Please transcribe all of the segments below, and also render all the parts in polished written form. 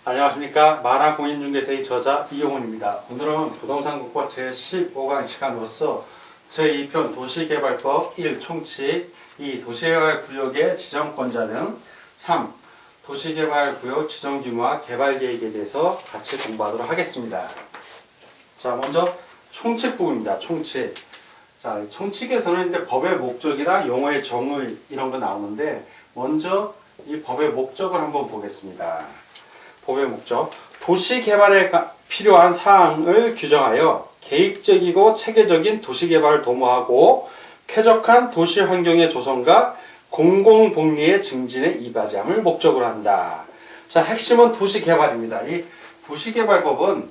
안녕하십니까. 만화공인중개사의 저자 이용훈입니다. 오늘은 부동산국법 제15강 시간으로서 제2편 도시개발법 1. 총칙 2. 도시개발구역의 지정권자 등 3. 도시개발구역 지정규모와 개발계획에 대해서 같이 공부하도록 하겠습니다. 자, 먼저 총칙 부분입니다. 총칙. 자, 총칙에서는 이제 법의 목적이나 용어의 정의 이런 거 나오는데 먼저 이 법의 목적을 한번 보겠습니다. 법의 목적. 도시개발에 필요한 사항을 규정하여 계획적이고 체계적인 도시개발을 도모하고 쾌적한 도시환경의 조성과 공공복리의 증진에 이바지함을 목적으로 한다. 자, 핵심은 도시개발입니다. 이 도시개발법은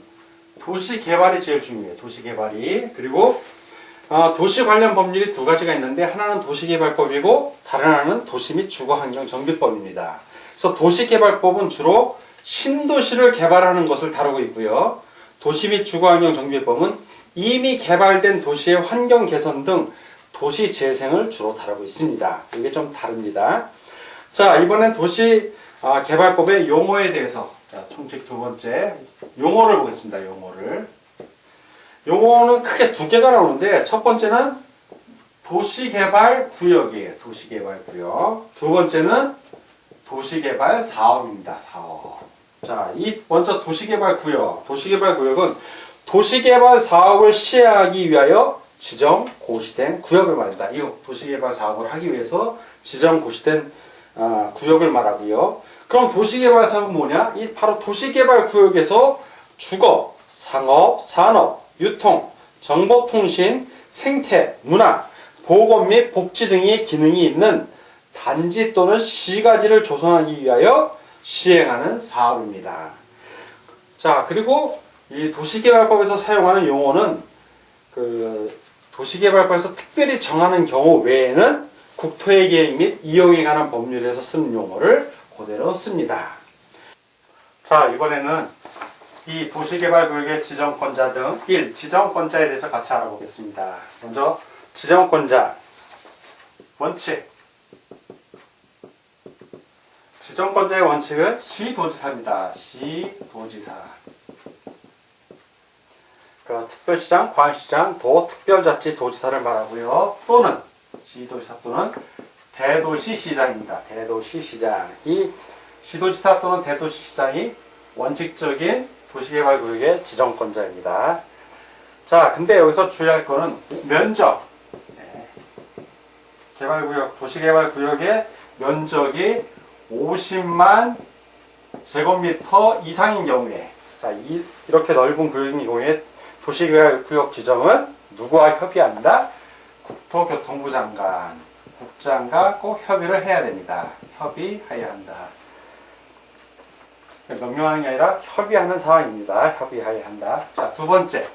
도시개발이 제일 중요해요. 도시개발이. 그리고 도시 관련 법률이 두 가지가 있는데 하나는 도시개발법이고 다른 하나는 도시 및 주거환경정비법입니다. 그래서 도시개발법은 주로 신도시를 개발하는 것을 다루고 있고요. 도시 및 주거환경정비법은 이미 개발된 도시의 환경 개선 등 도시 재생을 주로 다루고 있습니다. 이게 좀 다릅니다. 자, 이번엔 도시 개발법의 용어에 대해서 총칙 두 번째 용어를 보겠습니다. 용어는 크게 두 개가 나오는데 첫 번째는 도시개발구역이에요. 도시개발구역. 두 번째는 도시개발사업입니다. 사업. 자, 먼저 도시개발구역. 도시개발구역은 도시개발 사업을 시행하기 위하여 지정, 고시된 구역을 말한다. 이 도시개발 사업을 하기 위해서 지정, 고시된 구역을 말하고요. 그럼 도시개발 사업은 뭐냐? 이 바로 도시개발구역에서 주거, 상업, 산업, 유통, 정보통신, 생태, 문화, 보건 및 복지 등의 기능이 있는 단지 또는 시가지를 조성하기 위하여 시행하는 사업입니다. 자, 그리고 이 도시개발법에서 사용하는 용어는 도시개발법에서 특별히 정하는 경우 외에는 국토의 계획 및 이용에 관한 법률에서 쓰는 용어를 그대로 씁니다. 자, 이번에는 이 도시개발구역의 지정권자 등 1. 지정권자에 대해서 같이 알아보겠습니다. 먼저 지정권자 원칙. 지정권자의 원칙은 시도지사입니다. 시도지사. 특별시장, 광시장, 특별자치도지사를 말하고요. 또는 시도지사 또는 대도시시장입니다. 대도시시장. 이 시도지사 또는 대도시시장이 원칙적인 도시개발구역의 지정권자입니다. 자, 근데 여기서 주의할 거는 면적. 개발구역, 도시개발구역의 면적이 50만 제곱미터 이상인 경우에, 자, 이렇게 넓은 구역인 경우에 도시개발구역 지정은 누구와 협의한다? 국토교통부 장관, 국장과 꼭 협의를 해야 됩니다. 협의해야 한다. 명령하는 게 아니라 협의하는 사항입니다. 협의해야 한다. 자, 두 번째.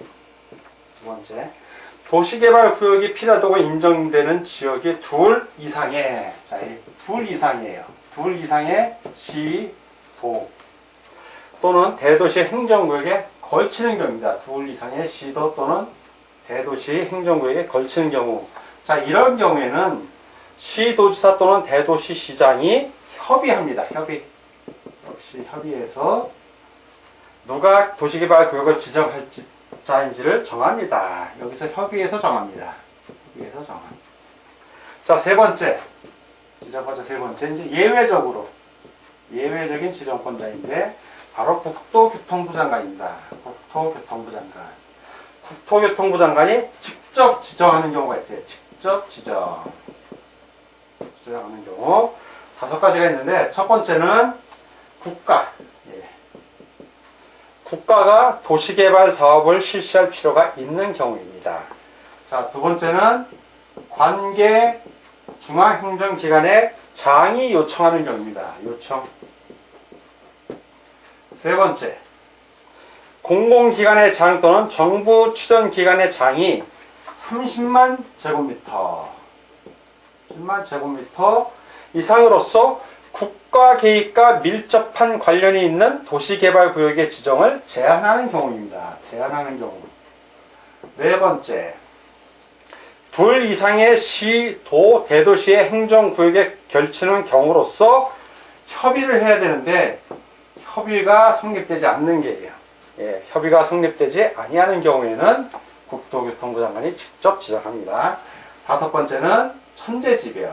도시개발구역이 필요하다고 인정되는 지역이 둘 이상의, 자, 둘 이상이에요. 둘 이상의 시, 도 또는 대도시 행정구역에 걸치는 경우입니다. 둘 이상의 시도 또는 대도시 행정구역에 걸치는 경우. 자, 이런 경우에는 시도지사 또는 대도시시장이 협의합니다. 역시 협의해서 누가 도시개발구역을 지정할지인지를 정합니다. 여기서 협의해서 정합니다. 자, 세 번째. 지정권자 세 번째. 이제 예외적인 지정권자인데 바로 국토교통부 장관입니다. 국토교통부 장관이 직접 지정하는 경우가 있어요. 직접 지정하는 경우 5가지가 있는데 첫 번째는 국가가 도시개발 사업을 실시할 필요가 있는 경우입니다. 자, 두 번째는 관계 중앙행정기관의 장이 요청하는 경우입니다. 세 번째, 공공기관의 장 또는 정부 추천기관의 장이 30만 제곱미터 이상으로서 국가계획과 밀접한 관련이 있는 도시개발구역의 지정을 제한하는 경우입니다. 네 번째, 둘 이상의 시, 도, 대도시의 행정구역에 걸치는 경우로서 협의를 해야 되는데 협의가 성립되지 않는 게예요. 예, 협의가 성립되지 아니하는 경우에는 국토교통부 장관이 직접 지정합니다. 다섯 번째는 천재지변.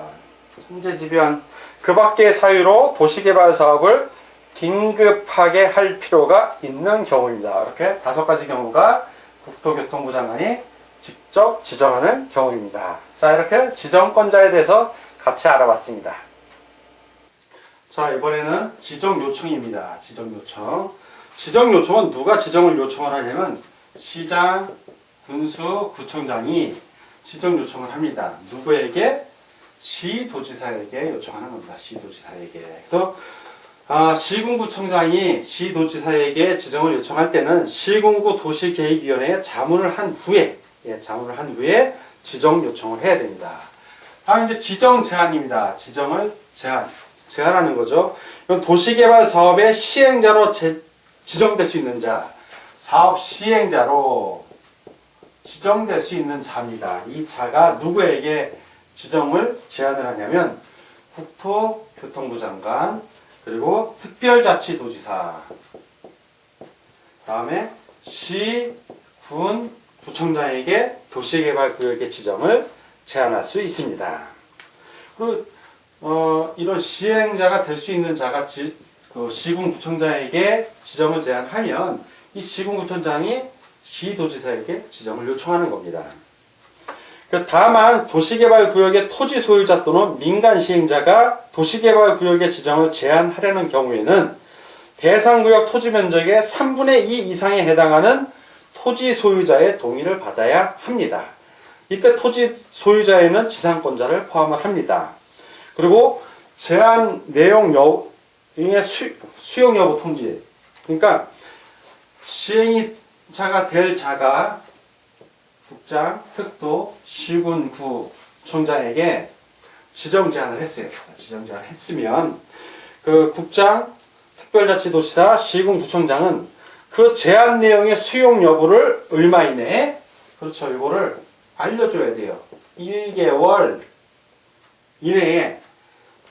천재지변. 그 밖의 사유로 도시개발 사업을 긴급하게 할 필요가 있는 경우입니다. 이렇게 다섯 가지 경우가 국토교통부 장관이 직접 지정하는 경우입니다. 자, 이렇게 지정권자에 대해서 같이 알아봤습니다. 자, 이번에는 지정 요청입니다. 지정 요청. 지정 요청은 누가 지정을 요청을 하냐면 시장, 군수, 구청장이 지정 요청을 합니다. 누구에게? 시도지사에게 요청하는 겁니다. 시도지사에게. 그래서 시군구청장이 시도지사에게 지정을 요청할 때는 시군구 도시계획위원회에 자문을 한 후에 지정 요청을 해야 됩니다. 다음 이제 지정 제한입니다. 지정을 제한하는 거죠. 이건 도시개발 사업의 시행자로 지정될 수 있는 자, 사업 시행자로 지정될 수 있는 자입니다. 이 자가 누구에게 지정을 제한을 하냐면 국토교통부 장관, 그리고 특별자치도지사, 다음에 시, 군, 구청장에게 도시개발구역의 지정을 제한할 수 있습니다. 그리고 이런 시행자가 될 수 있는 자가 시군 구청장에게 지정을 제한하면 이 시군 구청장이 시도지사에게 지정을 요청하는 겁니다. 다만 도시개발구역의 토지 소유자 또는 민간 시행자가 도시개발구역의 지정을 제한하려는 경우에는 대상구역 토지 면적의 3분의 2 이상에 해당하는 토지 소유자의 동의를 받아야 합니다. 이때 토지 소유자에는 지상권자를 포함을 합니다. 그리고 제한 내용 여부의 수용 여부 통지. 그러니까 시행자가 될 자가 국장, 특도, 시군, 구청장에게 지정 제한을 했어요. 지정 제한을 했으면 그 국장, 특별자치도시사, 시군, 구청장은 그 제한 내용의 수용 여부를 얼마 이내에, 그렇죠, 이거를 알려줘야 돼요. 1개월 이내에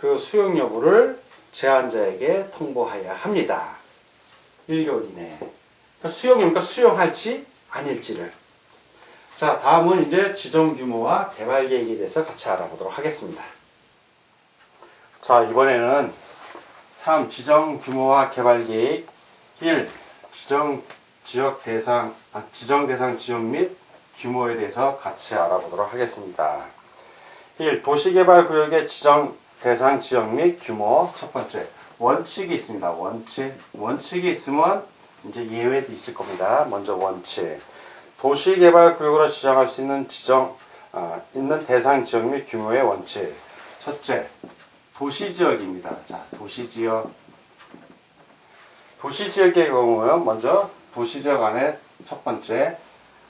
그 수용 여부를 제한자에게 통보해야 합니다. 1개월 이내에. 그러니까 수용이니까 수용할지 아닐지를. 자, 다음은 이제 지정 규모와 개발 계획에 대해서 같이 알아보도록 하겠습니다. 자, 이번에는 3. 지정 규모와 개발 계획 1. 지정 대상 지역 및 규모에 대해서 같이 알아보도록 하겠습니다. 1. 도시개발구역의 지정 대상 지역 및 규모. 첫 번째, 원칙이 있습니다. 원칙이 있으면 이제 예외도 있을 겁니다. 먼저 원칙. 도시개발구역으로 지정할 수 있는 있는 대상 지역 및 규모의 원칙. 첫째, 도시지역입니다. 자, 도시지역. 도시지역의 경우요, 먼저 도시지역 안에 첫 번째,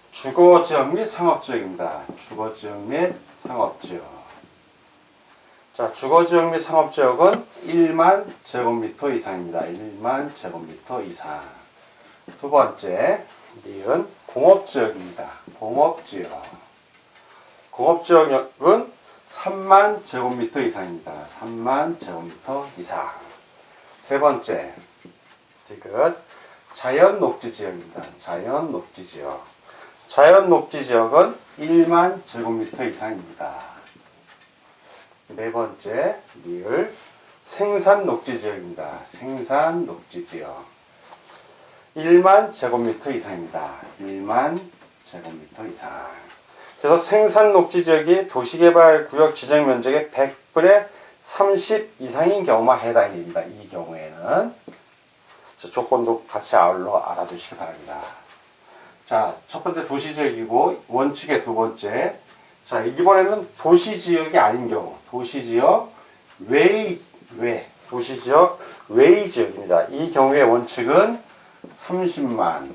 주거지역 및 상업지역입니다. 주거지역 및 상업지역. 자, 주거지역 및 상업지역은 1만 제곱미터 이상입니다. 1만 제곱미터 이상. 두 번째, 니은 공업지역입니다. 공업지역. 공업지역은 3만 제곱미터 이상입니다. 3만 제곱미터 이상. 세 번째, 디귿 자연녹지지역입니다. 자연녹지지역. 자연녹지지역은 1만 제곱미터 이상입니다. 네 번째, 리을 생산녹지지역입니다. 생산녹지지역. 1만 제곱미터 이상입니다. 1만 제곱미터 이상. 그래서 생산녹지지역이 도시개발구역 지정면적의 100분의 30 이상인 경우만 해당이 됩니다. 이 경우에는 조건도 같이 아울러 알아두시기 바랍니다. 자, 첫 번째 도시지역이고 원칙의 두 번째. 자, 이번에는 도시지역이 아닌 경우, 도시지역 도시지역 외의 지역입니다. 이 경우의 원칙은 30만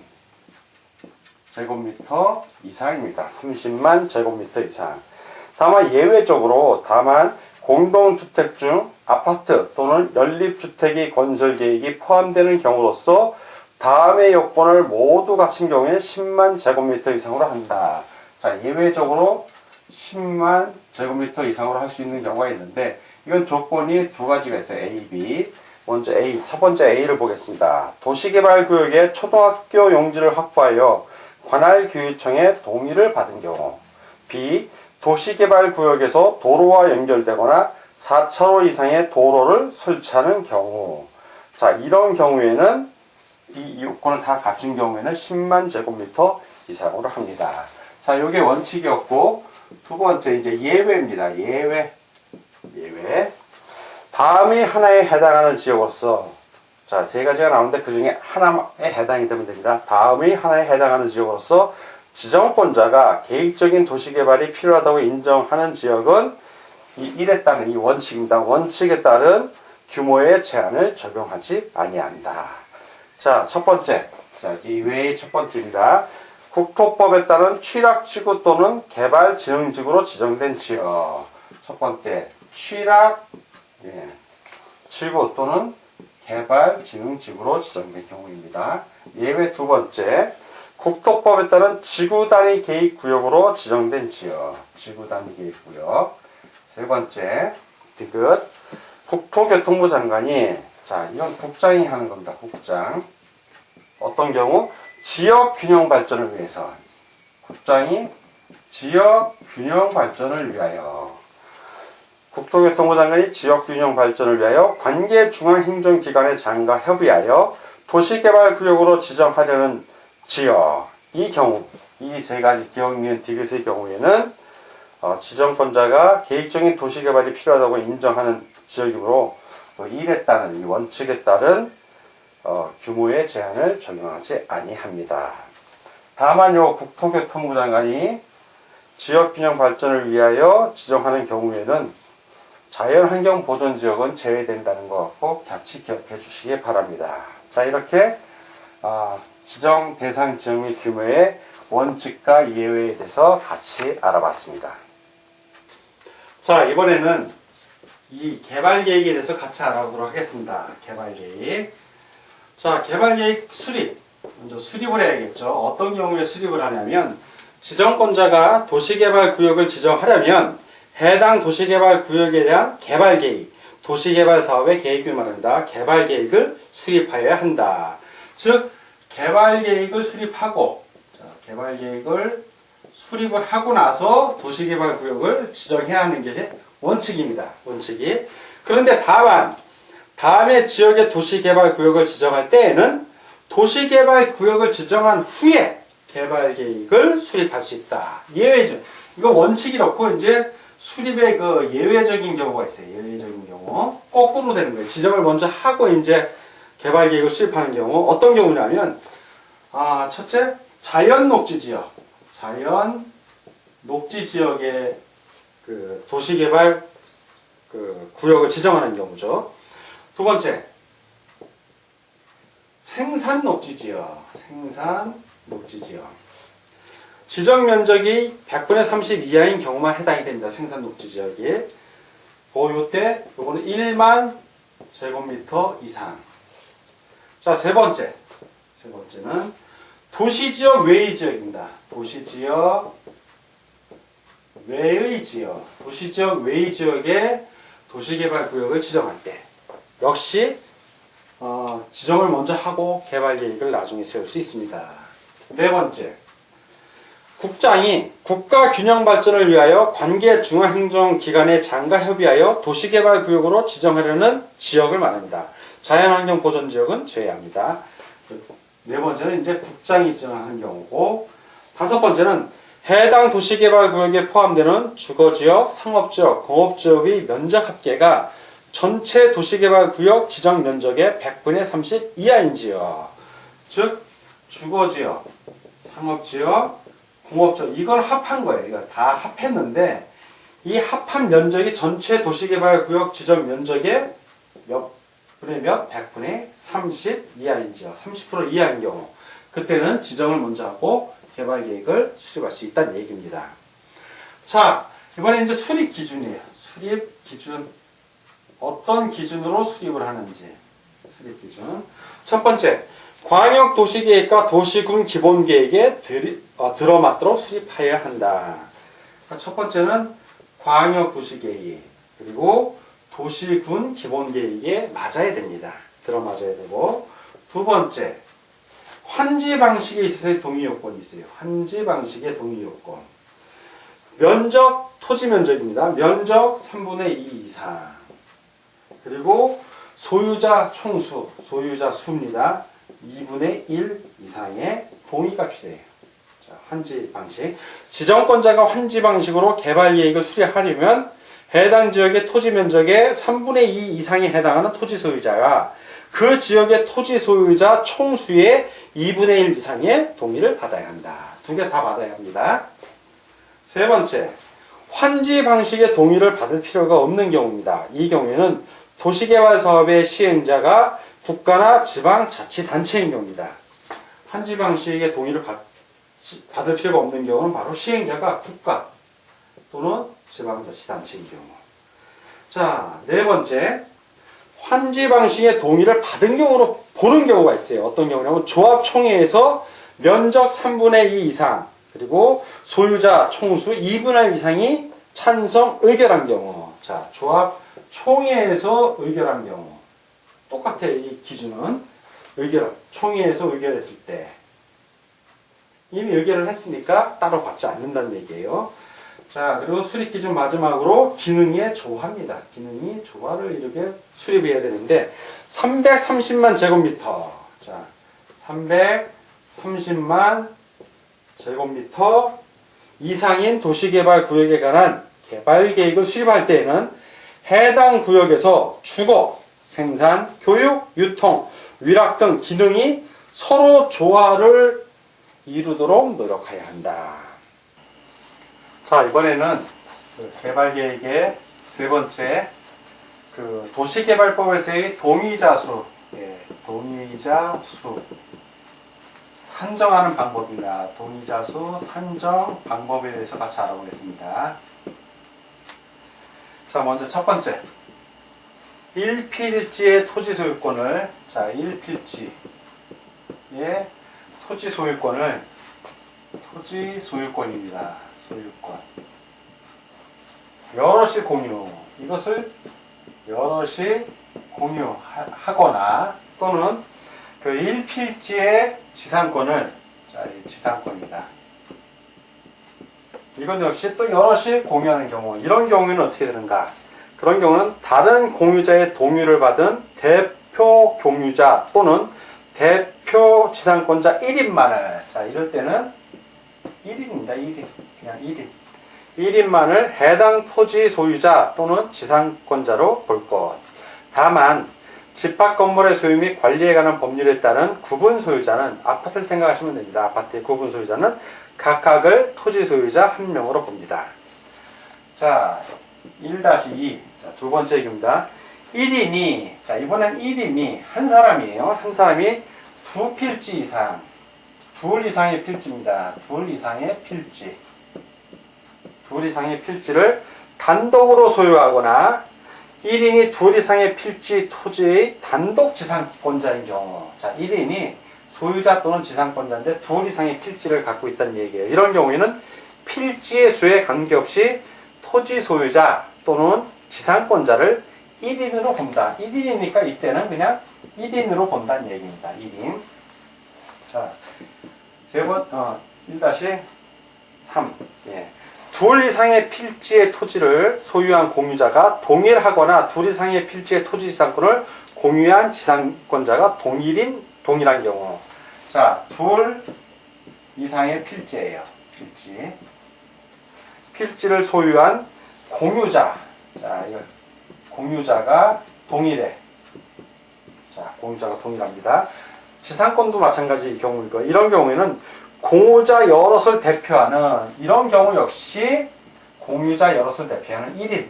제곱미터 이상입니다. 30만 제곱미터 이상. 다만 예외적으로 공동주택 중 아파트 또는 연립주택의 건설 계획이 포함되는 경우로서 다음의 요건을 모두 갖춘 경우에 10만 제곱미터 이상으로 한다. 자, 예외적으로 10만 제곱미터 이상으로 할 수 있는 경우가 있는데 이건 조건이 두 가지가 있어요. A, B. 먼저 A, 첫 번째 A를 보겠습니다. 도시개발구역에 초등학교 용지를 확보하여 관할교육청의 동의를 받은 경우. B, 도시개발구역에서 도로와 연결되거나 4차로 이상의 도로를 설치하는 경우. 자, 이런 경우에는 이 요건을 다 갖춘 경우에는 10만 제곱미터 이상으로 합니다. 자, 요게 원칙이었고, 두 번째 이제 예외입니다. 예외. 다음이 하나에 해당하는 지역으로서, 자, 세 가지가 나오는데 그 중에 하나에 해당이 되면 됩니다. 다음이 하나에 해당하는 지역으로서 지정권자가 계획적인 도시개발이 필요하다고 인정하는 지역은 이 1에 따른 이 원칙입니다. 원칙에 따른 규모의 제한을 적용하지 아니한다. 자, 첫 번째. 자, 이외의 첫 번째입니다. 국토법에 따른 취락지구 또는 개발진흥지구로 지정된 지역. 첫 번째, 취락지구 또는 개발진흥지구로 지정된 경우입니다. 예외 두 번째, 국토법에 따른 지구단위 계획구역으로 지정된 지역. 지구단위 계획구역. 세 번째, 디귿. 국토교통부 장관이, 자, 이건 국장이 하는 겁니다. 국장. 어떤 경우? 지역 균형 발전을 위해서. 국장이 지역 균형 발전을 위하여. 국토교통부 장관이 지역 균형 발전을 위하여 관계 중앙행정기관의 장과 협의하여 도시개발구역으로 지정하려는 지역. 이 경우, 이 세 가지 기억, 니은, 디귿의 경우에는 지정권자가 계획적인 도시개발이 필요하다고 인정하는 지역이므로 또 1에 따른 이 원칙에 따른 규모의 제한을 적용하지 아니합니다. 다만 요 국토교통부 장관이 지역균형 발전을 위하여 지정하는 경우에는 자연환경보존지역은 제외된다는 거 꼭 같이 기억해 주시기 바랍니다. 자, 이렇게 지정 대상 지역 및 규모의 원칙과 예외에 대해서 같이 알아봤습니다. 자, 이번에는 이 개발계획에 대해서 같이 알아보도록 하겠습니다. 개발계획. 자, 개발계획 수립. 먼저 수립을 해야겠죠. 어떤 경우에 수립을 하냐면, 지정권자가 도시개발구역을 지정하려면 해당 도시개발구역에 대한 개발계획, 도시개발사업의 계획을 말한다. 개발계획을 수립하여야 한다. 즉, 개발계획을 수립하고, 자, 개발계획을 수립을 하고 나서 도시개발구역을 지정해야 하는 게 원칙입니다. 원칙이. 그런데 다음에 지역의 도시개발구역을 지정할 때에는 도시개발구역을 지정한 후에 개발계획을 수립할 수 있다. 예외죠. 이거 원칙이 그렇고 이제 수립의 그 예외적인 경우가 있어요. 예외적인 경우. 거꾸로 되는 거예요. 지정을 먼저 하고 이제 개발계획을 수립하는 경우. 어떤 경우냐면, 첫째, 자연녹지지역. 자연녹지지역의 그 도시개발 그 구역을 지정하는 경우죠. 두 번째, 생산녹지지역. 지정 면적이 100분의 30 이하인 경우만 해당이 됩니다. 생산녹지지역이. 요때 요거는 1만 제곱미터 이상. 자, 세 번째는 도시지역 외의 지역입니다. 도시지역 외의 지역에 도시개발구역을 지정할 때 역시 지정을 먼저 하고 개발계획을 나중에 세울 수 있습니다. 네 번째, 국장이 국가균형발전을 위하여 관계 중앙행정기관의 장과 협의하여 도시개발구역으로 지정하려는 지역을 말합니다. 자연환경보존지역은 제외합니다. 네 번째는 이제 국장이 지정하는 경우고, 다섯 번째는 해당 도시개발구역에 포함되는 주거지역, 상업지역, 공업지역의 면적 합계가 전체 도시개발구역 지정 면적의 100분의 30 이하인 지역. 즉, 주거지역, 상업지역, 공업지역, 이걸 합한 거예요. 이거 다 합했는데, 이 합한 면적이 전체 도시개발구역 지정 면적의 몇 분의 몇? 100분의 30 이하인 지역. 30% 이하인 경우. 그때는 지정을 먼저 하고 개발계획을 수립할 수 있다는 얘기입니다. 자, 이번에 이제 수립 기준이에요. 수립 기준. 어떤 기준으로 수립을 하는지. 수립 기준. 첫 번째, 광역도시계획과 도시군 기본계획에 들어맞도록 수립해야 한다. 첫 번째는 광역도시계획, 그리고 도시군 기본계획에 맞아야 됩니다. 들어맞아야 되고, 두 번째, 환지 방식에 있어서의 동의 요건이 있어요. 환지 방식의 동의 요건. 면적, 토지 면적입니다. 면적 3분의 2 이상. 그리고 소유자 총수, 소유자 수입니다. 2분의 1 이상의 동의가 필요해요. 자, 환지 방식. 지정권자가 환지 방식으로 개발 계획을 수립하려면 해당 지역의 토지 면적의 3분의 2 이상에 해당하는 토지 소유자가 그 지역의 토지 소유자 총수의 2분의 1 이상의 동의를 받아야 한다. 두 개 다 받아야 합니다. 세 번째, 환지 방식의 동의를 받을 필요가 없는 경우입니다. 이 경우에는 도시개발 사업의 시행자가 국가나 지방자치단체인 경우입니다. 환지 방식의 동의를 받을 필요가 없는 경우는 바로 시행자가 국가 또는 지방자치단체인 경우. 자, 네 번째, 환지 방식의 동의를 받은 경우로 보는 경우가 있어요. 어떤 경우냐면 조합총회에서 면적 3분의 2 이상 그리고 소유자 총수 2분의 1 이상이 찬성 의결한 경우. 자, 조합총회에서 의결한 경우. 똑같아요. 이 기준은 총회에서 의결했을 때 이미 의결을 했으니까 따로 받지 않는다는 얘기예요. 자, 그리고 수립 기준 마지막으로 기능의 조화입니다. 기능이 조화를 이렇게 수립해야 되는데 330만 제곱미터. 자, 330만 제곱미터 이상인 도시개발 구역에 관한 개발 계획을 수립할 때에는 해당 구역에서 주거, 생산, 교육, 유통, 위락 등 기능이 서로 조화를 이루도록 노력해야 한다. 자, 이번에는 개발계획의 세 번째 도시개발법에서의 동의자 수, 동의자 수 산정하는 방법입니다. 동의자 수 산정 방법에 대해서 같이 알아보겠습니다. 자, 먼저 첫 번째, 1필지의 토지 소유권을, 자, 1필지의 토지 소유권입니다. 소유권. 여럿이 공유. 이것을 여럿이 공유하거나 또는 그 1필지의 지상권을, 자, 이 지상권입니다. 이건 역시 또 여럿이 공유하는 경우. 이런 경우에는 어떻게 되는가? 그런 경우는 다른 공유자의 동의를 받은 대표 공유자 또는 대표 지상권자 1인만을, 자, 이럴 때는 1인입니다. 1인. 그냥 1인. 1인만을 해당 토지 소유자 또는 지상권자로 볼 것. 다만 집합 건물의 소유 및 관리에 관한 법률에 따른 구분 소유자는, 아파트를 생각하시면 됩니다. 아파트의 구분 소유자는 각각을 토지 소유자 1명으로 봅니다. 자, 1-2. 자, 두 번째 얘기입니다. 1인이, 자, 이번엔 1인이 한 사람이에요. 한 사람이 두 필지 이상, 둘 이상의 필지입니다. 둘 이상의 필지. 둘 이상의 필지를 단독으로 소유하거나 1인이 둘 이상의 필지 토지의 단독 지상권자인 경우. 자, 1인이 소유자 또는 지상권자인데 둘 이상의 필지를 갖고 있다는 얘기예요. 이런 경우에는 필지의 수에 관계없이 토지 소유자 또는 지상권자를 1인으로 본다. 1인이니까 이때는 그냥 1인으로 본다는 얘기입니다. 1인. 자, 1-3. 예. 둘 이상의 필지의 토지를 소유한 공유자가 동일하거나 둘 이상의 필지의 토지 지상권을 공유한 지상권자가 동일한 경우. 자, 둘 이상의 필지예요. 필지를 소유한 공유자. 자, 공유자가 동일해. 자, 공유자가 동일합니다. 지상권도 마찬가지의 경우이고, 이런 경우에는 공유자 여럿을 대표하는, 이런 경우 역시 공유자 여럿을 대표하는 1인,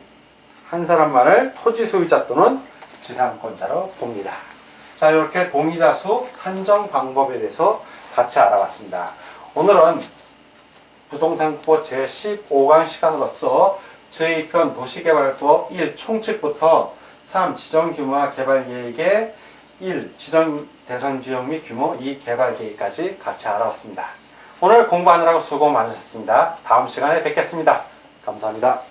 한 사람만을 토지 소유자 또는 지상권자로 봅니다. 자, 이렇게 동의자 수 산정 방법에 대해서 같이 알아봤습니다. 오늘은 부동산법 제15강 시간으로서 제2편 도시개발법 1 총칙부터 3 지정규모와 개발계획의 1 지정 대상 지역 및 규모 2 개발계획까지 같이 알아봤습니다. 오늘 공부하느라고 수고 많으셨습니다. 다음 시간에 뵙겠습니다. 감사합니다.